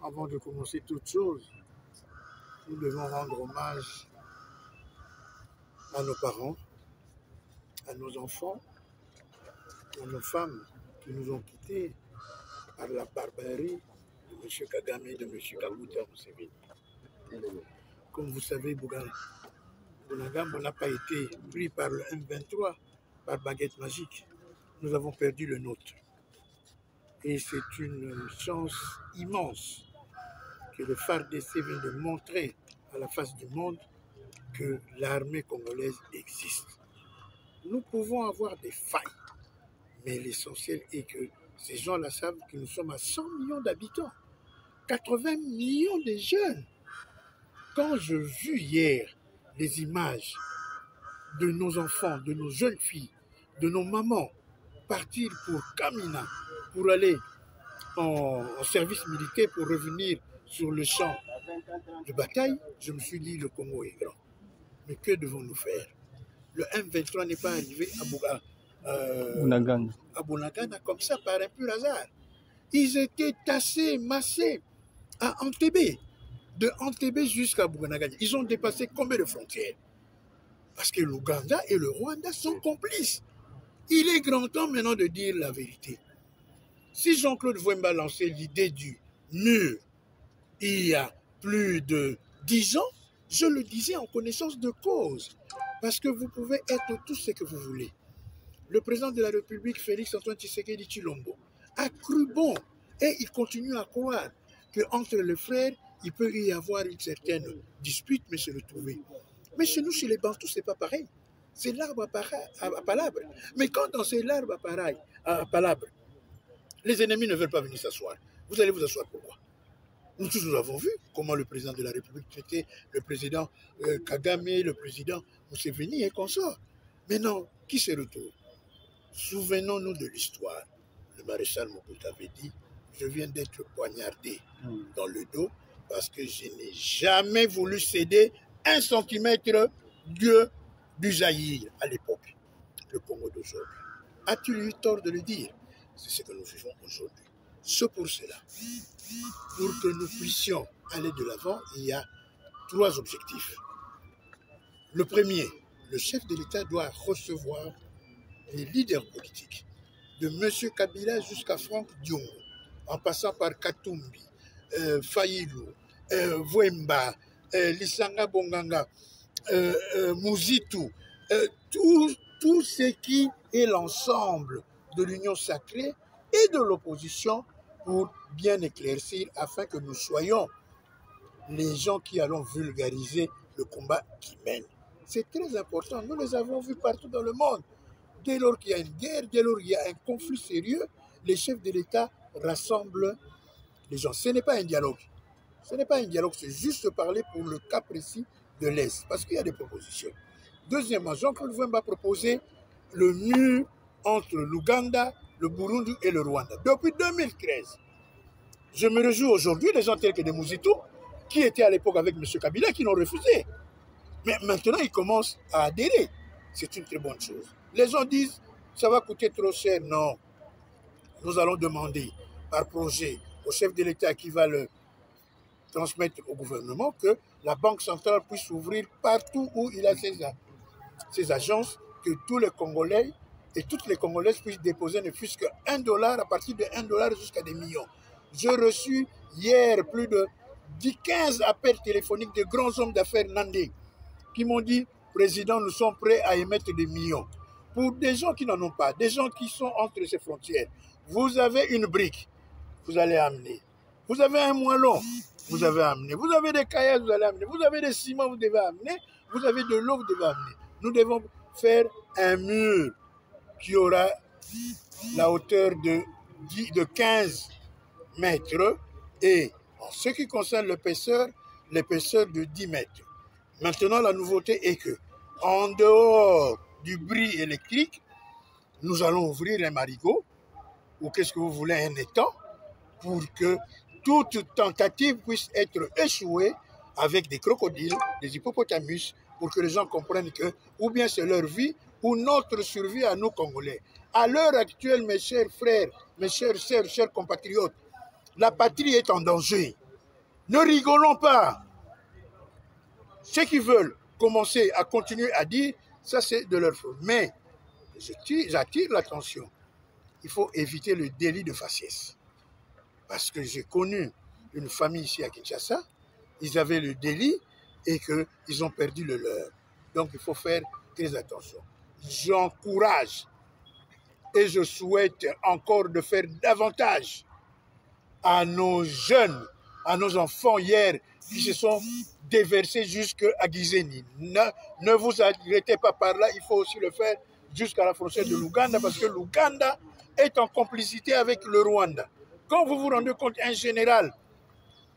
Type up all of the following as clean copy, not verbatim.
Avant de commencer toute chose, nous devons rendre hommage à nos parents, à nos enfants, à nos femmes qui nous ont quittés par la barbarie de M. Kagame et de M. Kaguta Museveni. Comme vous savez, Bonagambo n'a pas été pris par le M23 par baguette magique. Nous avons perdu le nôtre. Et c'est une chance immense que le FARDC vient de montrer à la face du monde que l'armée congolaise existe. Nous pouvons avoir des failles, mais l'essentiel est que ces gens-là savent que nous sommes à 100 millions d'habitants, 80 millions de jeunes. Quand je vis hier les images de nos enfants, de nos jeunes filles, de nos mamans partir pour Kamina, pour aller en service militaire, pour revenir sur le champ de bataille, je me suis dit le Congo est grand. Mais que devons-nous faire? Le M23 n'est pas arrivé à Bunagana comme ça par un pur hasard. Ils étaient tassés, massés à Entebbe, de Entebbe jusqu'à Bunagana. Ils ont dépassé combien de frontières? Parce que l'Ouganda et le Rwanda sont complices. Il est grand temps maintenant de dire la vérité. Si Jean-Claude Vouemba lançait l'idée du mur il y a plus de 10 ans, je le disais en connaissance de cause. Parce que vous pouvez être tout ce que vous voulez. Le président de la République, Félix-Antoine Tshisekedi Tshilombo, a cru bon et il continue à croire qu'entre les frères, il peut y avoir une certaine dispute, mais se retrouver. Mais chez nous, chez les Bantous, ce n'est pas pareil. C'est l'arbre à palabres. Mais quand dans ces arbres à palabres, les ennemis ne veulent pas venir s'asseoir, vous allez vous asseoir pourquoi? Nous tous nous avons vu comment le président de la République traitait le président Kagame, le président Museveni et consorts. Maintenant, qui se retrouve? Souvenons-nous de l'histoire. Le maréchal Mobutu avait dit « Je viens d'être poignardé dans le dos parce que je n'ai jamais voulu céder 1 centimètre du Zaïre à l'époque, le Congo d'aujourd'hui. » As-tu eu tort de le dire? C'est ce que nous vivons aujourd'hui. C'est pour cela. Pour que nous puissions aller de l'avant, il y a 3 objectifs. Le premier, le chef de l'État doit recevoir les leaders politiques, de M. Kabila jusqu'à Franck Diongo, en passant par Katumbi, Fayilou, Vouemba, Lisanga Bonganga, Mouzitou, tout ce qui est l'ensemble de l'union sacrée et de l'opposition pour bien éclaircir afin que nous soyons les gens qui allons vulgariser le combat qui mène. C'est très important, nous les avons vus partout dans le monde. Dès lors qu'il y a une guerre, dès lors qu'il y a un conflit sérieux, les chefs de l'État rassemblent les gens. Ce n'est pas un dialogue. Ce n'est pas un dialogue, c'est juste parler pour le cas précis de l'Est, parce qu'il y a des propositions. Deuxièmement, Jean-Claude Vouemba a proposé le mur entre l'Ouganda, le Burundi et le Rwanda. Depuis 2013, je me réjouis aujourd'hui des gens tels que des Mouzitou, qui étaient à l'époque avec M. Kabila, qui l'ont refusé. Mais maintenant, ils commencent à adhérer. C'est une très bonne chose. Les gens disent, ça va coûter trop cher. Non. Nous allons demander par projet au chef de l'État qui va le transmettre au gouvernement que la Banque centrale puisse ouvrir partout où il a ses agences, que tous les Congolais et toutes les Congolaises puissent déposer ne fût-ce que $1 à partir de $1 jusqu'à des millions. J'ai reçu hier plus de 15 appels téléphoniques de grands hommes d'affaires nandais qui m'ont dit « Président, nous sommes prêts à émettre des millions ». Pour des gens qui n'en ont pas, des gens qui sont entre ces frontières, vous avez une brique, vous allez amener. Vous avez un moellon, vous avez amené. Vous avez des caillasses, vous allez amener. Vous avez des ciments, vous devez amener. Vous avez de l'eau, vous devez amener. Nous devons faire un mur qui aura la hauteur de 15 mètres et en ce qui concerne l'épaisseur de 10 mètres. Maintenant, la nouveauté est que, en dehors du bris électrique, nous allons ouvrir un marigot, ou qu'est-ce que vous voulez, un étang, pour que toute tentative puisse être échouée avec des crocodiles, des hippopotamus, pour que les gens comprennent que ou bien c'est leur vie ou notre survie à nous Congolais. À l'heure actuelle, mes chers frères, mes chères sœurs, chers compatriotes, la patrie est en danger. Ne rigolons pas. Ceux qui veulent commencer à continuer à dire, ça c'est de leur faute. Mais j'attire l'attention. Il faut éviter le délit de faciès. Parce que j'ai connu une famille ici à Kinshasa, ils avaient le délit et qu'ils ont perdu le leur. Donc il faut faire très attention. J'encourage et je souhaite encore de faire davantage à nos jeunes, à nos enfants hier qui se sont déversés jusqu'à Gizeni. Ne vous arrêtez pas par là, il faut aussi le faire jusqu'à la frontière de l'Ouganda parce que l'Ouganda est en complicité avec le Rwanda. Quand vous vous rendez compte, un général,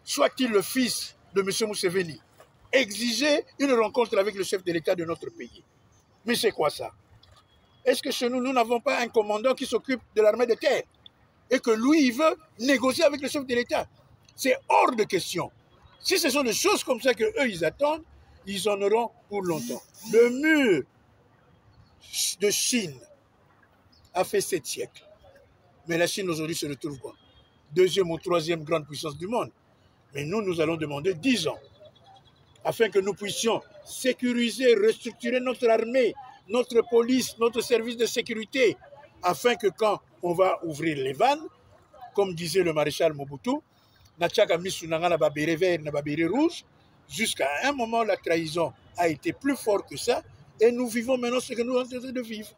soit-il le fils de M. Museveni, exigez une rencontre avec le chef de l'État de notre pays. Mais c'est quoi ça? Est-ce que chez nous, nous n'avons pas un commandant qui s'occupe de l'armée de terre et que lui, il veut négocier avec le chef de l'État? C'est hors de question. Si ce sont des choses comme ça qu'eux, ils attendent, ils en auront pour longtemps. Le mur de Chine a fait 7 siècles. Mais la Chine aujourd'hui se retrouve quoi? Deuxième ou troisième grande puissance du monde. Mais nous, nous allons demander 10 ans afin que nous puissions sécuriser, restructurer notre armée, notre police, notre service de sécurité, afin que quand on va ouvrir les vannes, comme disait le maréchal Mobutu, jusqu'à un moment, la trahison a été plus forte que ça, et nous vivons maintenant ce que nous sommes en train de vivre.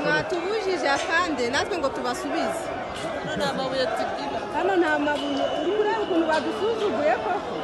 mwatubujije akande natwe ngo tubasubize hano nta mabuye tugira hano nta mabuye urimo ureba ukuntu badusuzuguye koko